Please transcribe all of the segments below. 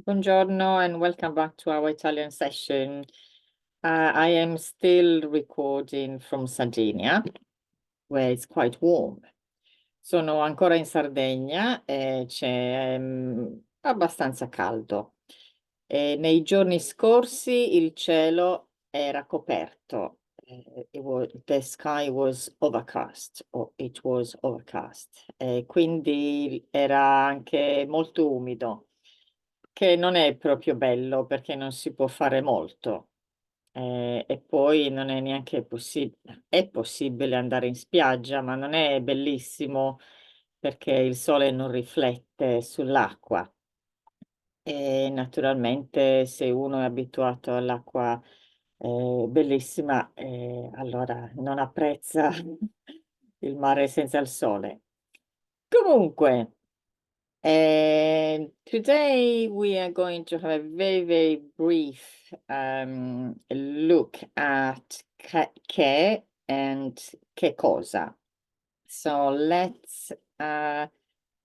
Buongiorno and welcome back to our Italian session. I am still recording from Sardinia, where it's quite warm. Sono ancora in Sardegna e c'è abbastanza caldo. Nei giorni scorsi il cielo era coperto. The sky was overcast, or it was overcast. Quindi era anche molto umido, che non è proprio bello perché non si può fare molto. E poi non è neanche possibile, è possibile andare in spiaggia, ma non è bellissimo perché il sole non riflette sull'acqua. E naturalmente se uno è abituato all'acqua bellissima, allora non apprezza il mare senza il sole. Comunque, today we are going to have a very brief look at che and che cosa. So let's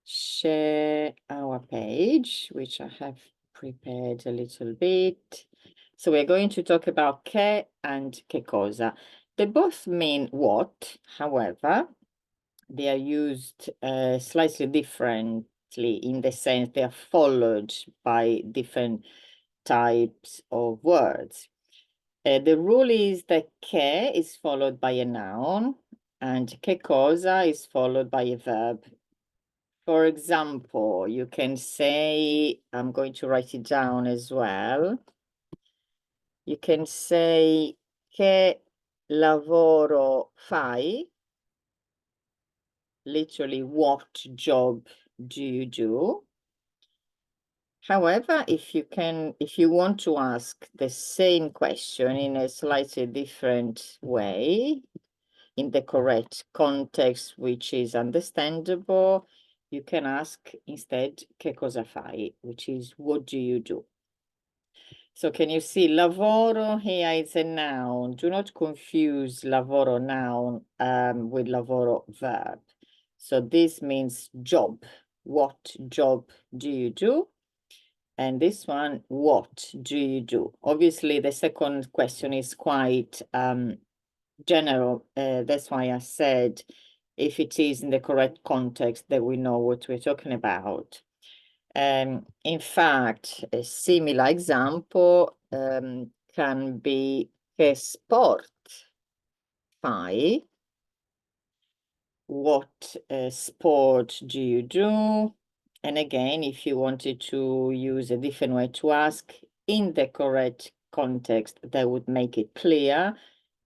share our page, which I have prepared a little bit. So we're going to talk about che and che cosa. They both mean what, however, they are used slightly differently in the sense they are followed by different types of words. The rule is that che is followed by a noun and che cosa is followed by a verb. For example, you can say, I'm going to write it down as well. You can say che lavoro fai? Literally, what job do you do? However, if you want to ask the same question in a slightly different way, in the correct context, which is understandable, you can ask instead che cosa fai, which is what do you do? So can you see lavoro here is a noun. Do not confuse lavoro noun with lavoro verb. So this means job. What job do you do? And this one, what do you do? Obviously, the second question is quite general. That's why I said if it is in the correct context that we know what we're talking about. In fact, a similar example can be che sport fai? What sport do you do? And again, if you wanted to use a different way to ask in the correct context that would make it clear,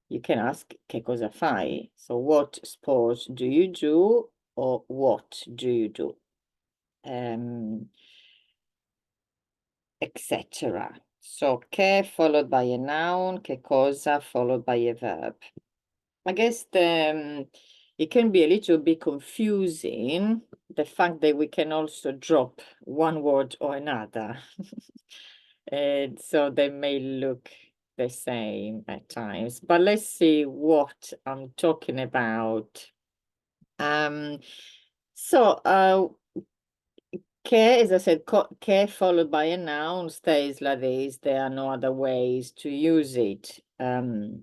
you can ask che cosa fai? So what sport do you do or what do you do? Etc. So che followed by a noun, che cosa followed by a verb. I guess it can be a little bit confusing, the fact that we can also drop one word or another. And so they may look the same at times, but let's see what I'm talking about. Che, as I said, che followed by a noun stays like this. There are no other ways to use it. I'll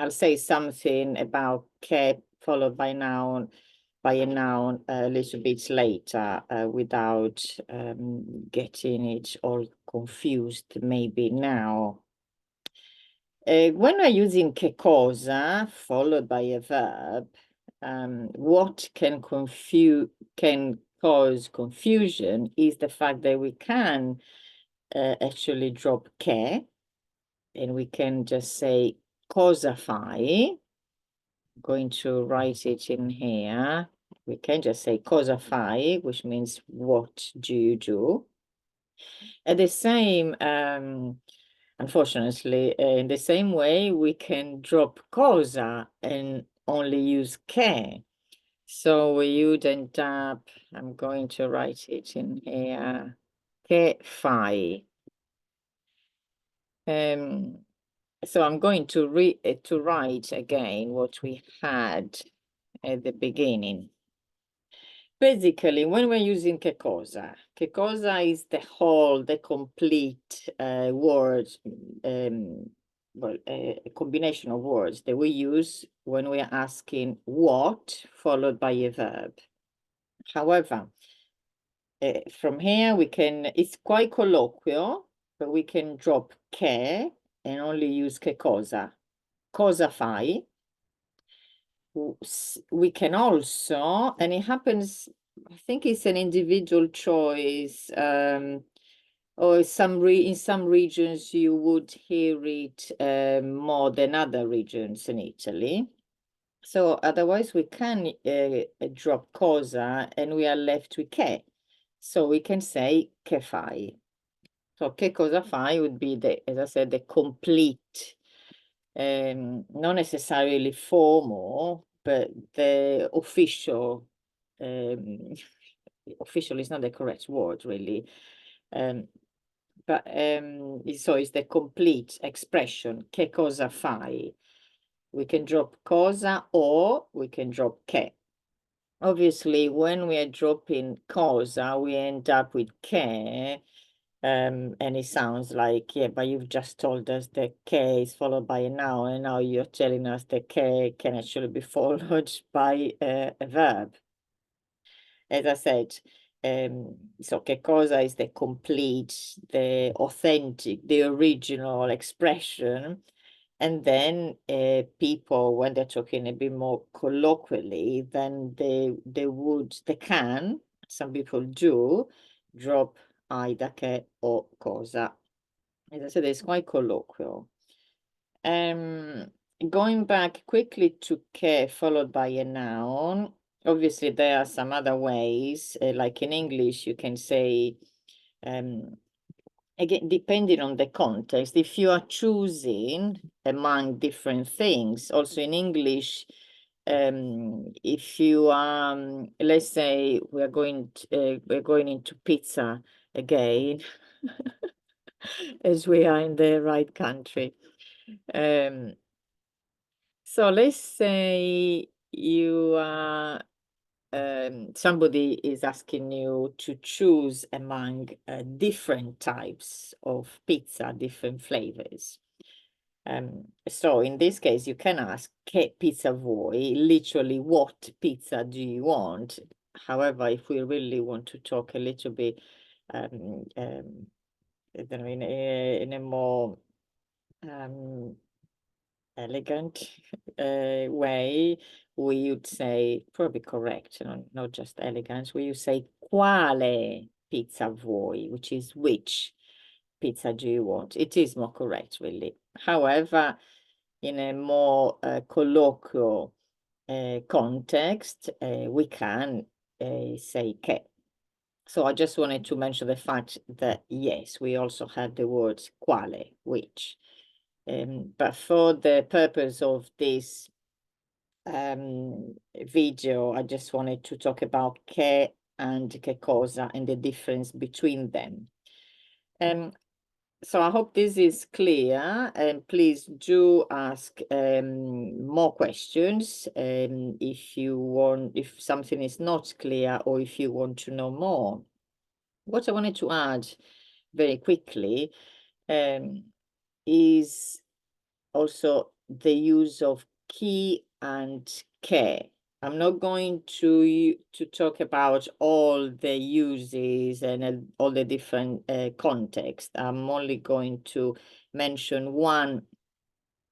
say something about che followed by noun, by a noun a little bit later without getting it all confused maybe now. When we're using che cosa followed by a verb, what can cause confusion is the fact that we can actually drop che and we can just say cosa fai. I'm going to write it in here. We can just say cosa fai, which means what do you do? At the same, unfortunately, in the same way, we can drop cosa and only use che. So we would end up, I'm going to write it in here, che fai. So I'm going to write again what we had at the beginning. Basically, when we're using che cosa is the whole, the complete word, well, a combination of words that we use when we are asking what followed by a verb. However, from here we can, it's quite colloquial, but we can drop che and only use che cosa. Cosa fai? We can also, and it happens, I think it's an individual choice, or in some regions you would hear it more than other regions in Italy. So otherwise we can drop cosa and we are left with che. So we can say che fai. So che cosa fai would be the, as I said, the complete, not necessarily formal, but the official, official is not the correct word really. But so it's the complete expression, che cosa fai? We can drop cosa or we can drop che. Obviously, when we are dropping cosa, we end up with che, and it sounds like, yeah, but you've just told us that che is followed by a noun, and now you're telling us that che can actually be followed by a verb. As I said, so che cosa is the complete, the authentic, the original expression. And then people, when they're talking a bit more colloquially, then they can, some people do, drop either che or cosa. As I said, it's quite colloquial. Going back quickly to che followed by a noun, obviously there are some other ways, like in English, you can say, again, depending on the context, if you are choosing among different things, also in English, if you let's say we're going into pizza again, as we are in the right country. So let's say you are somebody is asking you to choose among different types of pizza, different flavors. So in this case, you can ask, che pizza vuoi? Literally, what pizza do you want? However, if we really want to talk a little bit, I don't know, in a more elegant way, we would say, probably correct, not just elegant, we would say quale pizza vuoi, which is which pizza do you want? It is more correct, really. However, in a more colloquial context, we can say che. So I just wanted to mention the fact that, yes, we also have the words quale, which. But for the purpose of this video, I just wanted to talk about che and che cosa and the difference between them. So I hope this is clear, and please do ask more questions if you want, if something is not clear or if you want to know more. What I wanted to add very quickly is also the use of chi and che. I'm not going to talk about all the uses and all the different contexts. I'm only going to mention one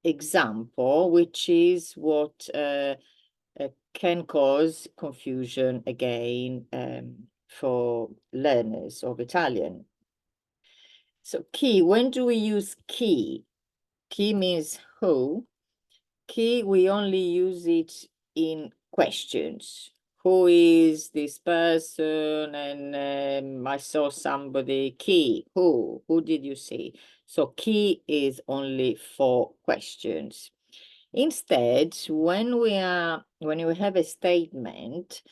example, which is what can cause confusion again for learners of Italian. So chi, when do we use chi? Chi means who. Chi, we only use it in questions. Who is this person? And I saw somebody. Chi, who did you see? So chi is only for questions. Instead, when we have a statement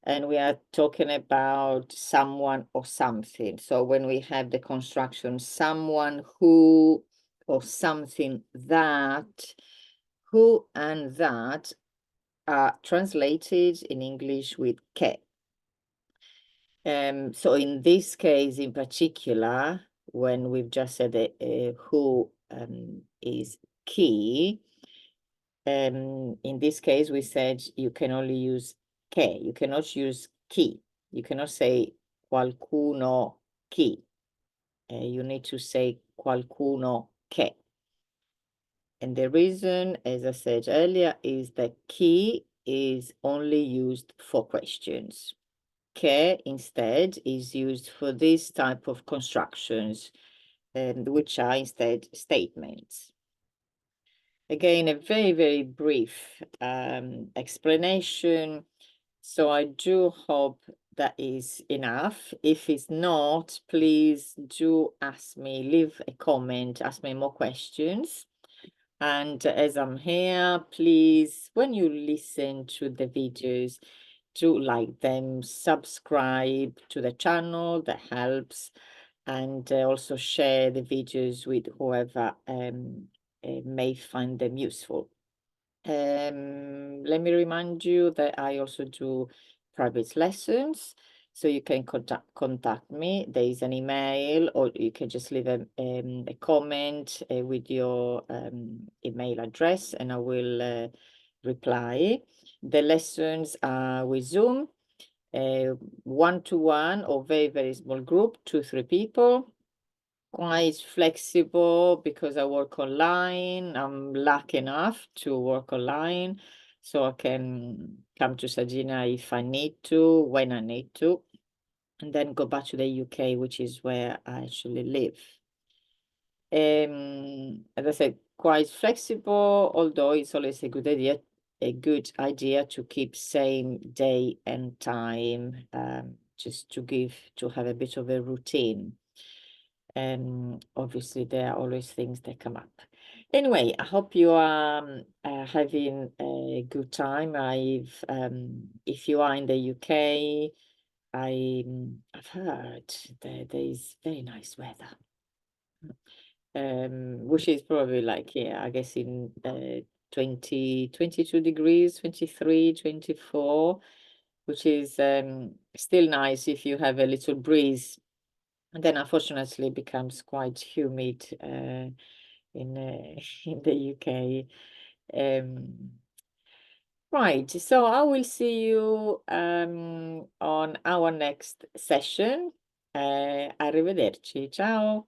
and we are talking about someone or something, so when we have the construction someone who or something that, who and that are translated in English with che. So in this case in particular, when we've just said who is key, in this case we said you can only use che, you cannot use chi. You cannot say qualcuno chi. You need to say qualcuno che. And the reason, as I said earlier, is that chi is only used for questions. Che instead is used for this type of constructions, which are instead statements. Again, a very, very brief explanation. So I do hope that is enough. If it's not, please do ask me, leave a comment, ask me more questions. And as I'm here, please, when you listen to the videos, do like them, subscribe to the channel, that helps, and also share the videos with whoever may find them useful. Let me remind you that I also do private lessons, so you can contact me. There is an email, or you can just leave a comment with your email address, and I will reply. The lessons are with Zoom, one-to-one or very, very small group, 2-3 people. Quite flexible because I work online. I'm lucky enough to work online, so I can come to Sardinia if I need to, when I need to, and then go back to the UK, which is where I actually live. As I said, quite flexible, although it's always a good idea to keep same day and time, just to have a bit of a routine. Obviously there are always things that come up. Anyway, I hope you are having a good time. If you are in the UK, I've heard that there is very nice weather, which is probably like, yeah, I guess in 22 degrees, 23, 24, which is still nice if you have a little breeze. And then unfortunately it becomes quite humid in the UK. Right, so I will see you on our next session. Arrivederci, ciao.